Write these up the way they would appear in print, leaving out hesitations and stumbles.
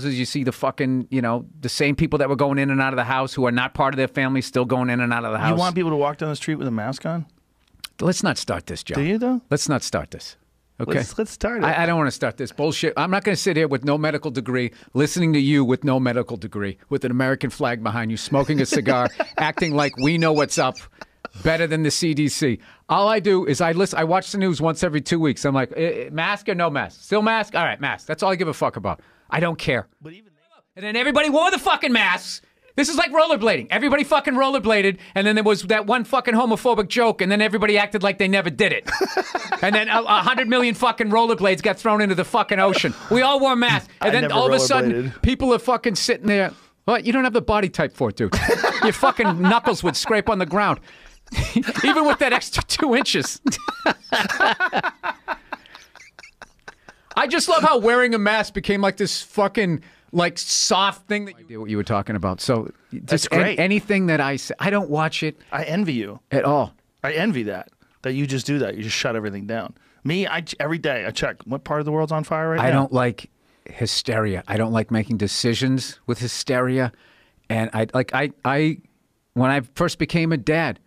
You see the fucking, you know, the same people that were going in and out of the house who are not part of their family still going in and out of the house. You want people to walk down the street with a mask on? Let's not start this, Joe. Do you, though? Let's not start this. Okay? Let's start it. I don't want to start this bullshit. I'm not going to sit here with no medical degree, listening to you with no medical degree, with an American flag behind you, smoking a cigar, acting like we know what's up better than the CDC. All I do is I watch the news once every 2 weeks. I'm like, mask or no mask? Still mask? All right, mask. That's all I give a fuck about. I don't care. And then everybody wore the fucking masks. This is like rollerblading. Everybody fucking rollerbladed, and then there was that one fucking homophobic joke, and then everybody acted like they never did it. And then 100 million fucking rollerblades got thrown into the fucking ocean. We all wore masks. And then all of a sudden, people are fucking sitting there. Well, you don't have the body type for it, dude. Your fucking knuckles would scrape on the ground. Even with that extra 2 inches. I just love how wearing a mask became like this fucking like soft thing that what you were talking about. So just great. Anything that I say, I don't watch it. I envy you at all. I envy that you just do that. You just shut everything down. Me, every day I check what part of the world's on fire right now. I don't like hysteria. I don't like making decisions with hysteria. And when I first became a dad,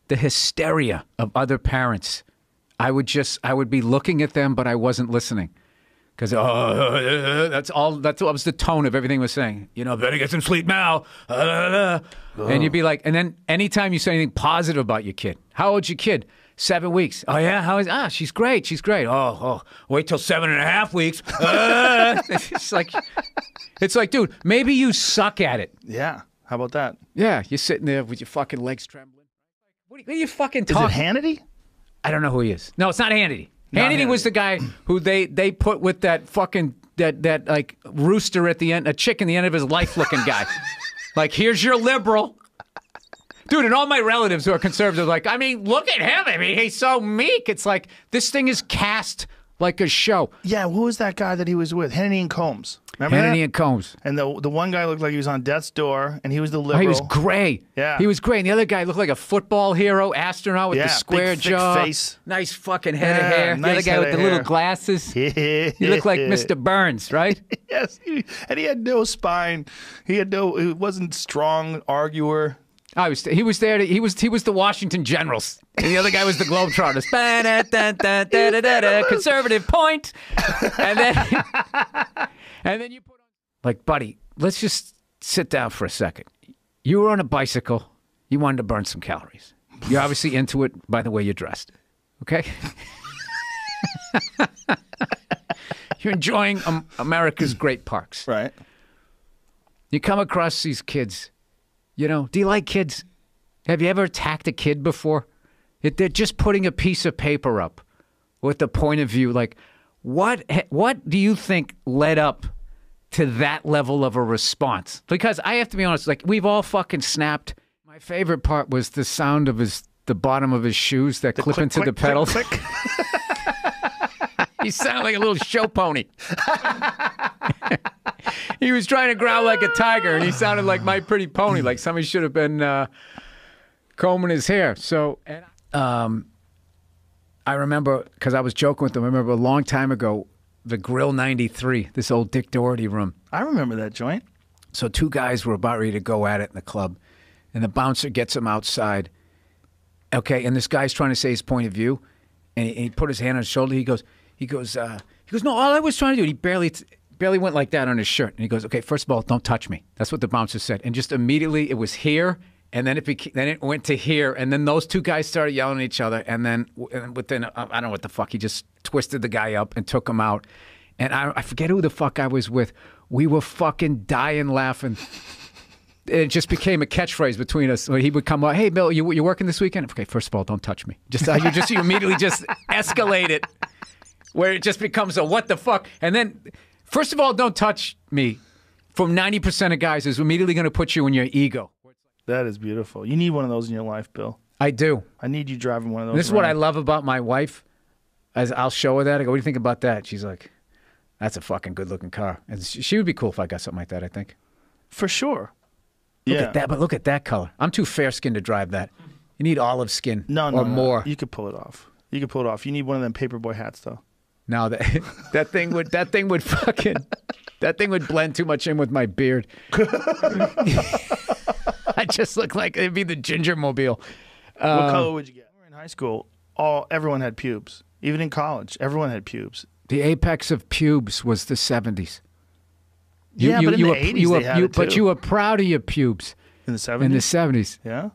the hysteria of other parents, I would be looking at them, but I wasn't listening. Because that's what was the tone of everything was saying. You know, better get some sleep now. And you'd be like, and then anytime you say anything positive about your kid, how old's your kid? 7 weeks. Oh yeah, how is? She's great. She's great. Oh, wait till 7.5 weeks. It's like, dude, maybe you suck at it. Yeah. How about that? Yeah, you're sitting there with your fucking legs trembling. What are you fucking talking? Is it Hannity? I don't know who he is. No, it's not Hannity. Hannity was the guy who they put with that fucking that like rooster at the end, a chick in the end of his life looking guy. Like, here's your liberal. Dude, and all my relatives who are conservative are like, I mean, look at him. I mean, he's so meek. It's like, this thing is cast like a show. Yeah, who was that guy that he was with? Hannity and Combs. Remember Hannity that? and Combs. And the one guy looked like he was on death's door, and he was the liberal. Oh, he was gray. Yeah. He was gray. And the other guy looked like a football hero, astronaut with the square big, jaw. thick face. Nice fucking head of hair. Nice the other guy with the hair. little glasses. He looked like Mr. Burns, right? Yes. And he had no spine. He wasn't strong arguer. Oh, he was there. He was the Washington Generals, and the other guy was the Globetrotters. Conservative point, and then you put on like, buddy, let's just sit down for a second. You were on a bicycle. You wanted to burn some calories. You're obviously into it by the way you're dressed. Okay, you're enjoying America's great parks. Right. You come across these kids. You know, do you like kids? Have you ever attacked a kid before? They're just putting a piece of paper up with the point of view. Like, what do you think led up to that level of a response? Because I have to be honest, like, we've all fucking snapped. My favorite part was the sound of the bottom of his shoes that clip into the pedals. Click, click. He sounded like a little show pony. He was trying to growl like a tiger, and he sounded like My Pretty Pony, like somebody should have been combing his hair. So, I remember, because I was joking with him, I remember a long time ago, the Grill 93, this old Dick Doherty room. I remember that joint. So 2 guys were about ready to go at it in the club, and the bouncer gets them outside. Okay, and this guy's trying to say his point of view, and he put his hand on his shoulder. He goes, no, all I was trying to do, he barely went like that on his shirt. And he goes, okay, first of all, don't touch me. That's what the bouncer said. And just immediately it was here, and then it went to here, and then those 2 guys started yelling at each other, and then within, I don't know what the fuck, he just twisted the guy up and took him out. And I forget who the fuck I was with. We were fucking dying laughing. It just became a catchphrase between us. He would come up, hey, Bill, you working this weekend? Okay, first of all, don't touch me. Just you immediately just escalate it, where it just becomes a what the fuck. And then, first of all, don't touch me. From 90% of guys is immediately going to put you in your ego. That is beautiful. You need one of those in your life, Bill. I do. I need you driving one of those. And this is what I love about my wife. As I'll show her that. I go, what do you think about that? She's like, that's a fucking good-looking car. And she would be cool if I got something like that, I think. For sure. Look at that, but look at that color. I'm too fair-skinned to drive that. You need olive skin no, or more. You could pull it off. You could pull it off. You need one of them paperboy hats, though. No, that thing would fucking That thing would blend too much in with my beard. I just look like it'd be the Ginger Mobile. What color would you get? We were in high school. Everyone had pubes. Even in college, everyone had pubes. The apex of pubes was the 70s. But in the 80s they had it too. But you were proud of your pubes. In the 70s? In the 70s. Yeah?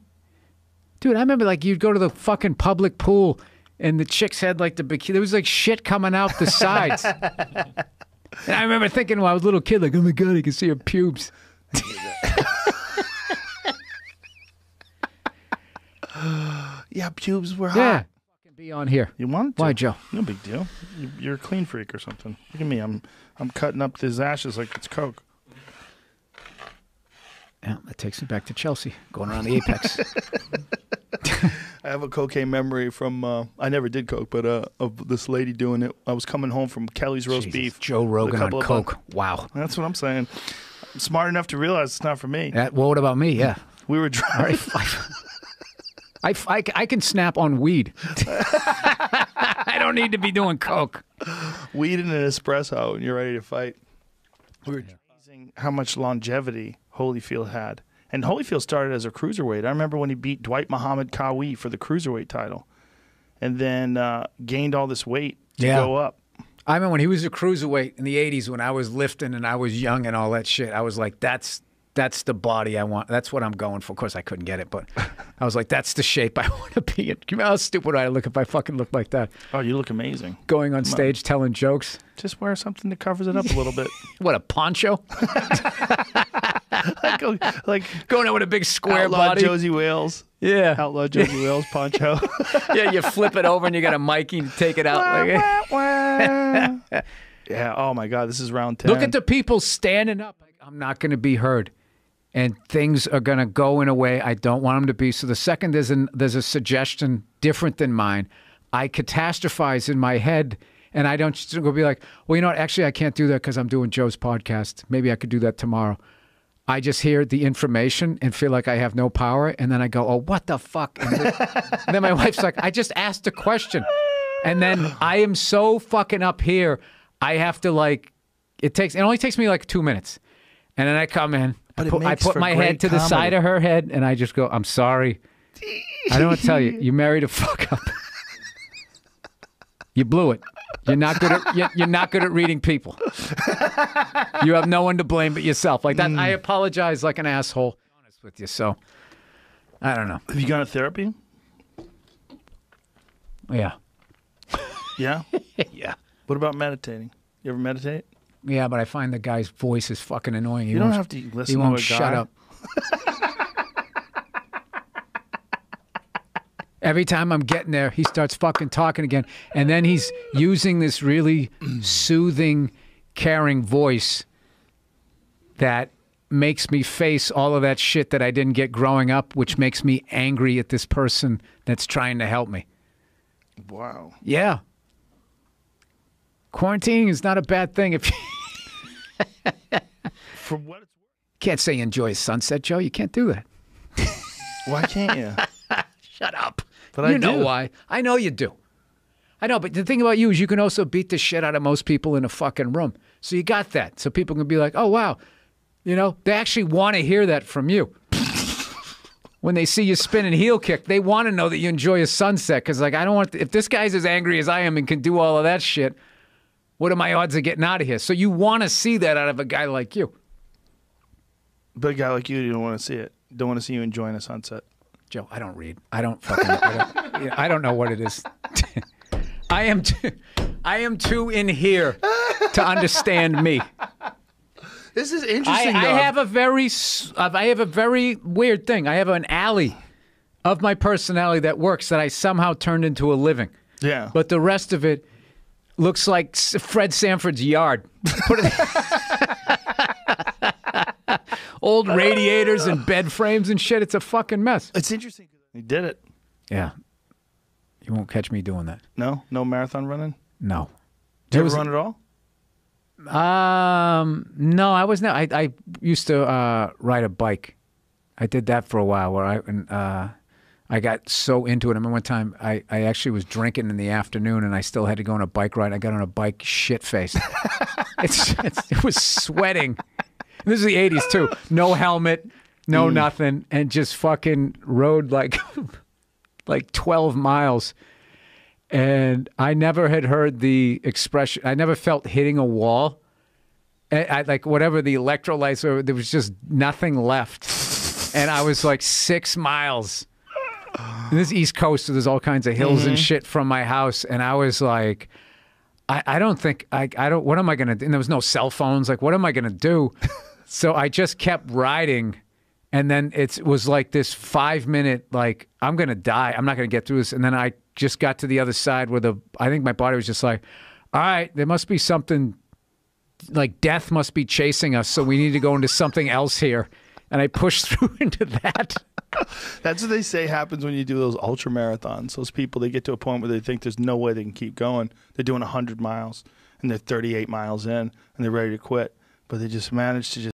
Dude, I remember like you'd go to the fucking public pool and the chicks had like the bikini. There was like shit coming out the sides. And I remember thinking when I was a little kid, like, oh my God, I can see her pubes. Yeah, pubes were hot. Yeah. Fucking be on here. You wanted to. Why, Joe? No big deal. You're a clean freak or something. Look at me. I'm cutting up these ashes like it's Coke. Yeah, that takes me back to Chelsea, going around the apex. I have a cocaine memory from, I never did coke, but of this lady doing it. I was coming home from Kelly's roast beef. Joe Rogan on coke. Wow. That's what I'm saying. I'm smart enough to realize it's not for me. Well, what about me? Yeah. We were driving. I can snap on weed. I don't need to be doing coke. Weed and an espresso, and you're ready to fight. We were amazing how much longevity Holyfield had. And Holyfield started as a cruiserweight. I remember when he beat Dwight Muhammad Qawi for the cruiserweight title, and then gained all this weight to go up. I remember when he was a cruiserweight in the 80s when I was lifting and I was young and all that shit. I was like, that's the body I want. That's what I'm going for. Of course, I couldn't get it, but I was like, that's the shape I want to be in. You know how stupid I look if I fucking look like that? Oh, you look amazing. Going on stage, telling jokes. Just wear something that covers it up a little bit. What, a poncho? like going out with a big square Outlaw body. Josie Wales. Yeah. Outlaw Josie Wales poncho. Yeah, you flip it over and you got a mic and you take it out. Yeah, oh my God, this is round 10. Look at the people standing up. Like, I'm not going to be heard. And things are going to go in a way I don't want them to be. So the second there's a suggestion different than mine, I catastrophize in my head. And I don't just go be like, well, you know what? Actually, I can't do that because I'm doing Joe's podcast. Maybe I could do that tomorrow. I just hear the information and feel like I have no power. And then I go, oh, what the fuck? And then my wife's like, I just asked a question. And then I am so fucking up here. I have to like, it only takes me like 2 minutes. And then I come in, I put my head to the side of her head and I just go, I'm sorry. I don't want to tell you, you married a fuck up. You blew it. You're not good at you're not good at reading people. You have no one to blame but yourself. Like that, I apologize like an asshole. Honest with you, so I don't know. Have you gone to therapy? Yeah. Yeah? Yeah. What about meditating? You ever meditate? Yeah, but I find the guy's voice is fucking annoying. You don't have to listen to a guy. He won't shut up. Every time I'm getting there, he starts fucking talking again. And then he's using this really soothing, caring voice that makes me face all of that shit that I didn't get growing up, which makes me angry at this person that's trying to help me. Wow. Yeah. Quarantining is not a bad thing if you... For what it's worth. Can't say enjoy a sunset, Joe. You can't do that. Why can't you? Shut up. But I know do. why. I know you do. I know, but the thing about you is you can also beat the shit out of most people in a fucking room. So you got that. So people can be like, oh, wow. You know, they actually want to hear that from you. When they see you spinning heel kick, they want to know that you enjoy a sunset. Because, like, I don't want... if this guy's as angry as I am and can do all of that shit, what are my odds of getting out of here? So you want to see that out of a guy like you. But a guy like you don't want to see it. Don't want to see you enjoying a sunset. Joe, I don't read. I don't fucking... I don't know what it is. I am too in here to understand me. This is interesting. I have a very weird thing. I have an alley of my personality that works that I somehow turned into a living. Yeah. But the rest of it looks like Fred Sanford's yard. Old radiators and bed frames and shit. It's a fucking mess. It's interesting. You did it. Yeah. You won't catch me doing that. No? No marathon running? No. Did you ever run at all? No, I was not. I used to ride a bike. I did that for a while where I I got so into it. I remember one time I actually was drinking in the afternoon and I still had to go on a bike ride. I got on a bike shit-faced. It was sweating. This is the 80s, too. No helmet, no nothing, and just fucking rode like 12 miles. And I never had heard the expression. I never felt hitting a wall. Like whatever the electrolytes were, there was just nothing left. And I was like 6 miles. And this is East Coast, so there's all kinds of hills and shit from my house. And I was like, I don't think, I don't, what am I going to do? And there was no cell phones. Like, what am I going to do? So I just kept riding. And then it was like this 5-minute, like, I'm going to die. I'm not going to get through this. And then I just got to the other side where I think my body was just like, all right, there must be something, like death must be chasing us. So we need to go into something else here. And I pushed through into that. That's what they say happens when you do those ultra marathons. Those people, they get to a point where they think there's no way they can keep going. They're doing 100 miles and they're 38 miles in and they're ready to quit. But they just manage to just